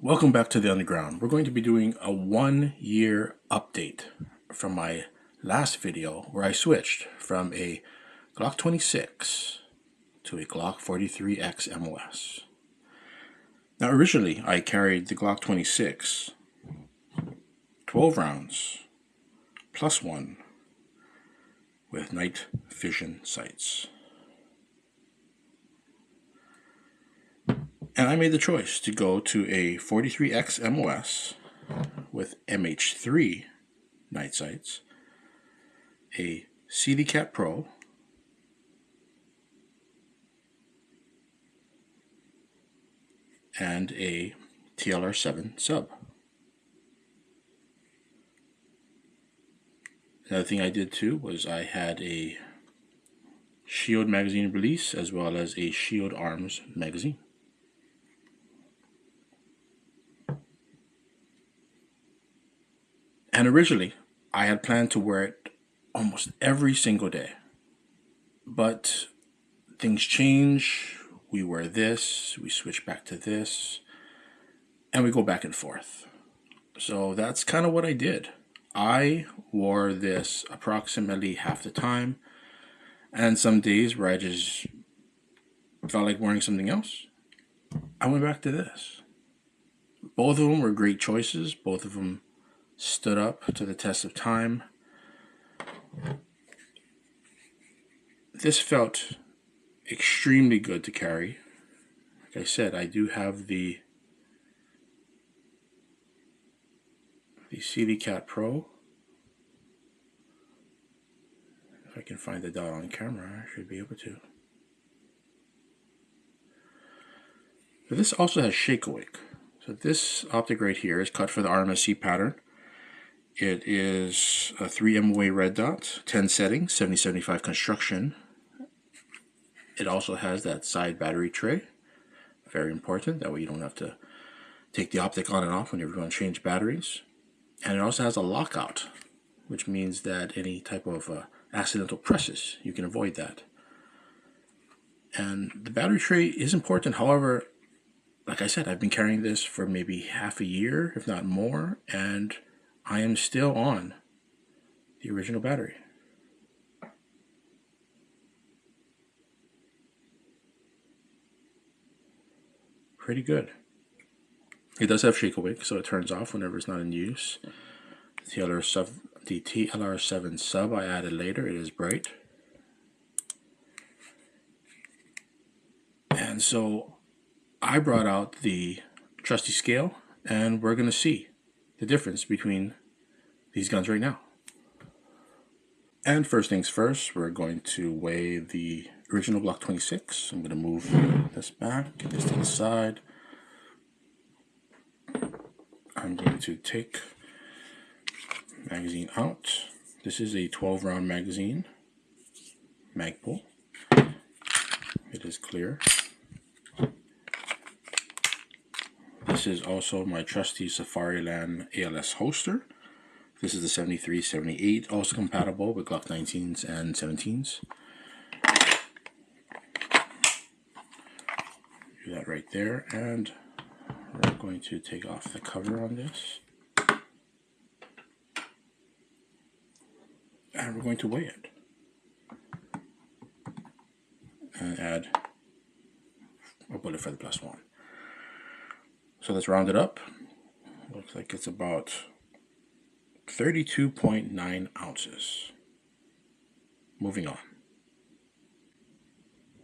Welcome back to the Underground. We're going to be doing a 1-year update from my last video where I switched from a Glock 26 to a Glock 43x MOS. Now originally I carried the Glock 26 12 rounds plus 1 with night vision sights. And I made the choice to go to a 43x MOS with MH3 night sights, a Cyelee Pro, and a TLR7 sub. Another thing I did too was I had a Shield magazine release as well as a Shield Arms magazine. And originally, I had planned to wear it almost every single day. But things change, we wear this, we switch back to this, and we go back and forth. So that's kind of what I did. I wore this approximately half the time, and some days where I just felt like wearing something else, I went back to this. Both of them were great choices, both of them stood up to the test of time. This felt extremely good to carry. Like I said, I do have the Cyelee Pro. If I can find the dot on camera, I should be able to. But this also has shake awake. So this optic right here is cut for the RMSC pattern. It is a 3 MOA red dot, 10 settings, 7075 construction. It also has that side battery tray. Very important, that way you don't have to take the optic on and off when you're going to change batteries. And it also has a lockout, which means that any type of accidental presses, you can avoid that. And the battery tray is important. However, like I said, I've been carrying this for maybe half a year, if not more, and I am still on the original battery. Pretty good. It does have shake awake, so it turns off whenever it's not in use. The TLR7 sub I added later. It is bright. And so I brought out the trusty scale, and we're going to see the difference between these guns right now. And first things first, we're going to weigh the original Glock 26. I'm going to move this back, get this to the side. I'm going to take magazine out. This is a 12 round magazine, Magpul. It is clear. This is also my trusty Safariland ALS holster. This is the 73-78, also compatible with Glock 19s and 17s. Do that right there, and we're going to take off the cover on this. And we're going to weigh it. And add a bullet for the +1. So let's round it up. Looks like it's about 32.9 ounces. Moving on.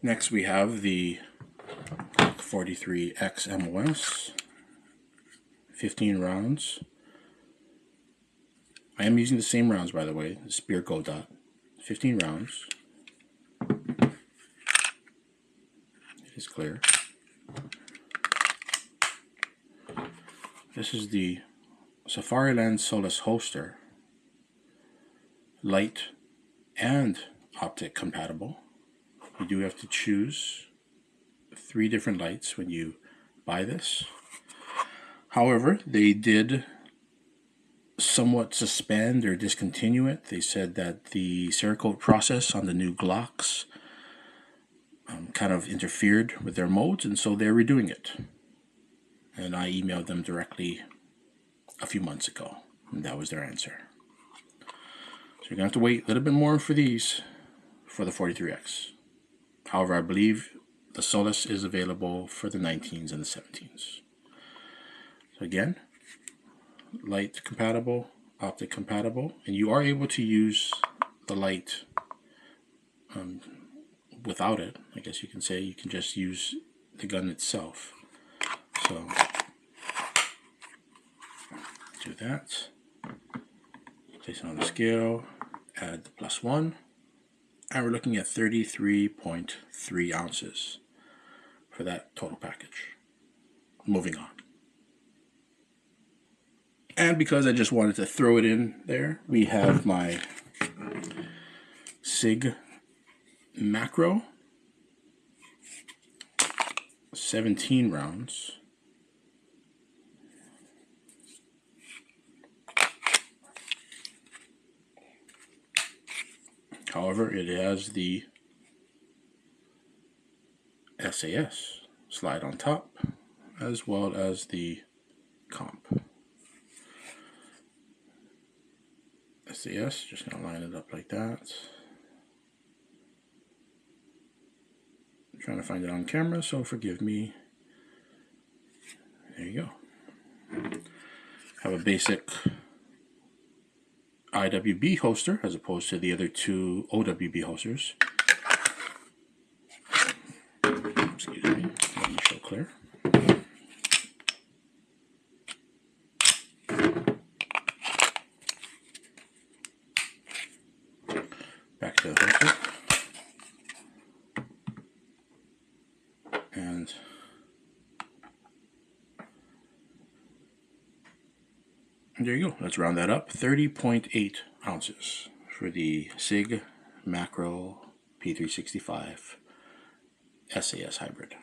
Next we have the 43x MOS. 15 rounds. I am using the same rounds, by the way, the Spear Gold Dot. 15 rounds. It is clear. This is the Safariland Solis holster, light and optic compatible. You do have to choose 3 different lights when you buy this. However, they did somewhat suspend or discontinue it. They said that the Cerakote process on the new Glocks kind of interfered with their modes, and so they're redoing it. and I emailed them directly a few months ago, and that was their answer. So you're going to have to wait a little bit more for these for the 43X. However, I believe the Solis is available for the 19s and the 17s. So again, light compatible, optic compatible, and you are able to use the light without it. I guess you can say you can just use the gun itself. So do that, place it on the scale, add the +1, and we're looking at 33.3 ounces for that total package. Moving on. And because I just wanted to throw it in there, we have my Sig Macro 17 rounds. However, it has the SAS slide on top, as well as the comp. SAS, just gonna line it up like that. I'm trying to find it on camera, so forgive me. There you go. Have a basic IWB holster as opposed to the other two OWB holsters. Excuse me, let me show clear. Back to the holster. And there you go. Let's round that up. 30.8 ounces for the Sig Macro P365 SAS hybrid.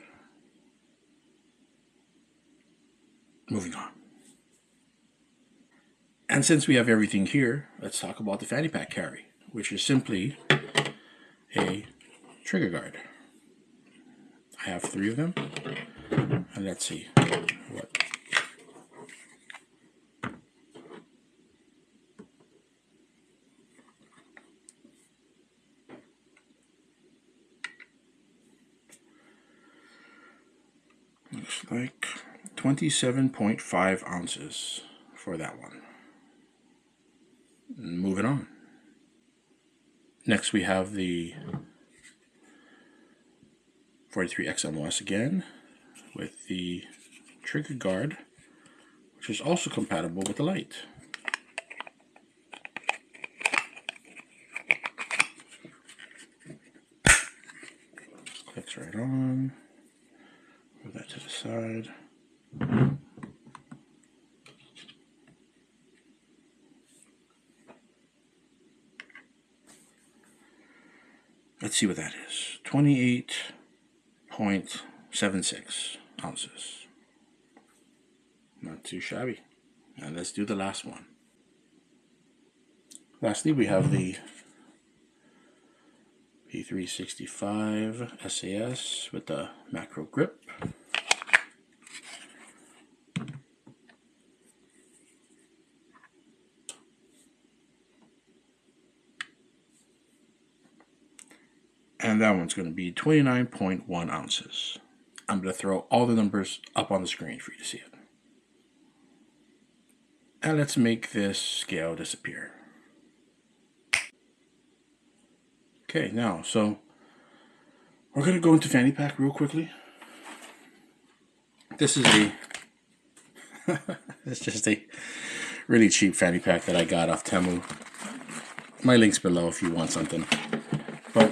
Moving on. And since we have everything here, let's talk about the fanny pack carry, which is simply a trigger guard. I have 3 of them, and let's see what. Looks like 27.5 ounces for that one. Moving on. Next we have the 43x MOS again with the trigger guard, which is also compatible with the light. Clicks right on. Move that to the side. Let's see what that is. 28.76 ounces. Not too shabby. And let's do the last one. Lastly, we have the P365 SAS with the macro grip. And that one's going to be 29.1 ounces. I'm going to throw all the numbers up on the screen for you to see it. And let's make this scale disappear. Okay, now, so we're going to go into fanny pack real quickly. This is a, it's just a really cheap fanny pack that I got off TEMU. My link's below if you want something. But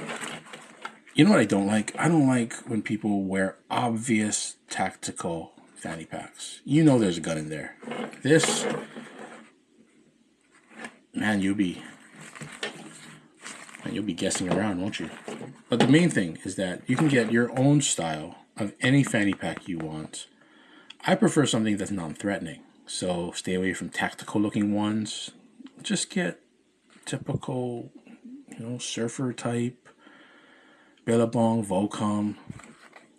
you know what I don't like? I don't like when people wear obvious tactical fanny packs. You know there's a gun in there. This, man, you'll be guessing around, won't you? But the main thing is that you can get your own style of any fanny pack you want. I prefer something that's non-threatening, so stay away from tactical looking ones. Just get typical, surfer type, Billabong, Volcom.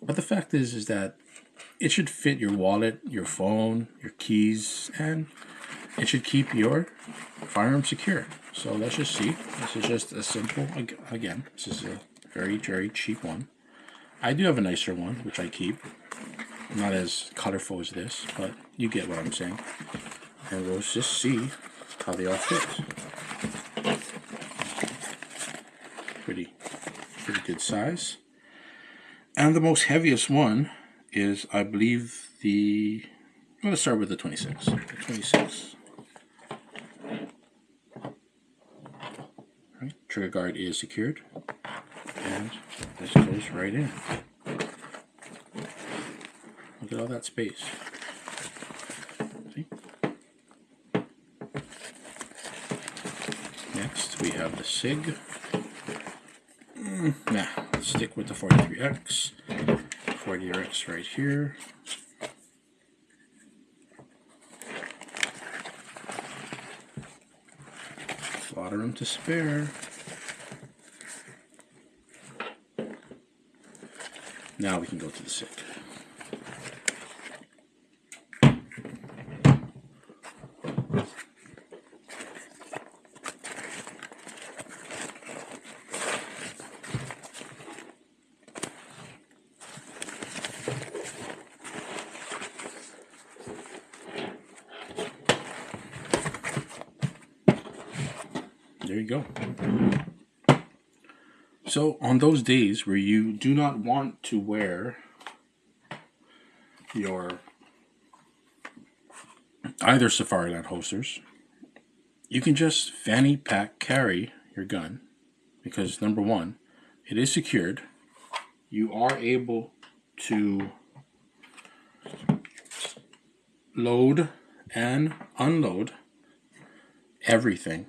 But the fact is that it should fit your wallet, your phone, your keys, and it should keep your firearm secure. So let's just see. This is just a simple, again, this is a very, very cheap one. I do have a nicer one, which I keep. Not as colorful as this, but you get what I'm saying. And we'll just see how they all fit. Pretty good size. And the most heaviest one is, I believe, I'm going to start with the 26. The 26. Right. Trigger guard is secured. And this goes right in. Look at all that space. See? Next, we have the Sig. Nah, let's stick with the 43x. 40x right here. A lot of room to spare. Now we can go to the Sig. There you go. So on those days where you do not want to wear your either Safariland holsters, you can just fanny pack carry your gun, because number one, it is secured. You are able to load and unload everything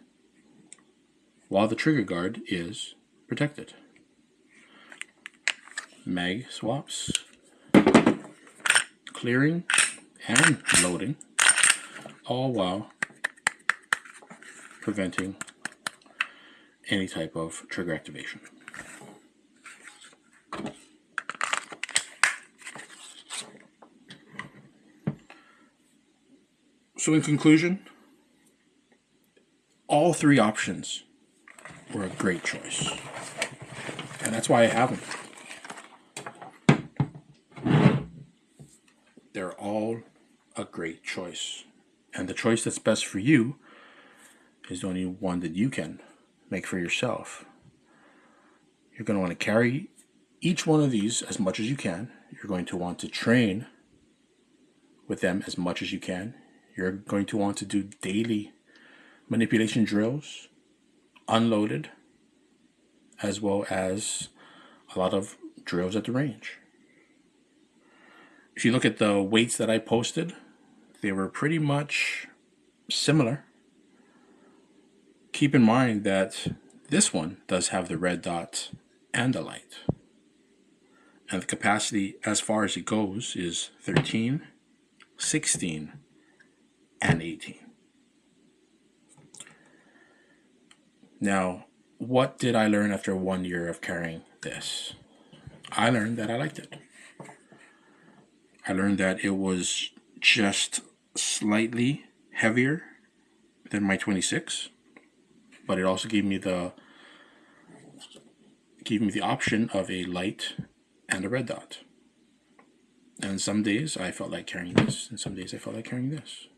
while the trigger guard is protected. Mag swaps, clearing and loading, all while preventing any type of trigger activation. So in conclusion, all three options were a great choice, and that's why I have them. They're all a great choice, and the choice that's best for you is the only one that you can make for yourself. You're going to want to carry each one of these as much as you can. You're going to want to train with them as much as you can. You're going to want to do daily manipulation drills, unloaded, as well as a lot of drills at the range. If you look at the weights that I posted, they were pretty much similar. Keep in mind that this one does have the red dot and the light. And the capacity as far as it goes is 13, 16, and 18. Now, what did I learn after 1 year of carrying this? I learned that I liked it. I learned that it was just slightly heavier than my 26, but it also gave me the option of a light and a red dot. And some days I felt like carrying this, and some days I felt like carrying this.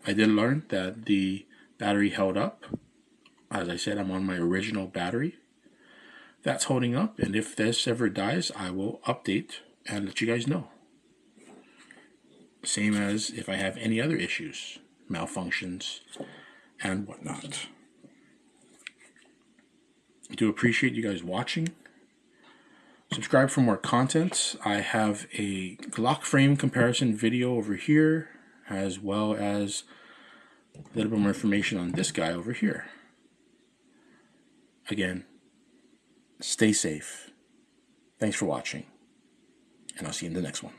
I did learn that the battery held up. As I said, I'm on my original battery. That's holding up, and if this ever dies, I will update and let you guys know. Same as if I have any other issues, malfunctions, and whatnot. I do appreciate you guys watching. Subscribe for more content. I have a Glock frame comparison video over here, as well as a little bit more information on this guy over here. Again, stay safe. Thanks for watching, and I'll see you in the next one.